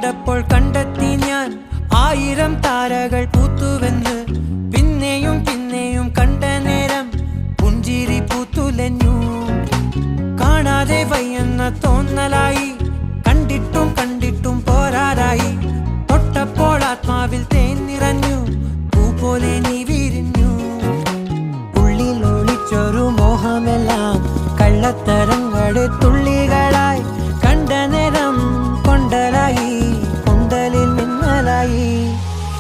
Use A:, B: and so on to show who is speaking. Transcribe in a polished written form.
A: കണ്ടപ്പോൾ കണ്ടെത്തി ഞാൻ 1000 താരകൾ പൂത്തുവെന്ന്. പിന്നെയും പിന്നെയും കണ്ട നേരം പുഞ്ചിരി പൂത്തുലഞ്ഞു. കാണാതെ വയ്യെന്ന തോന്നലായി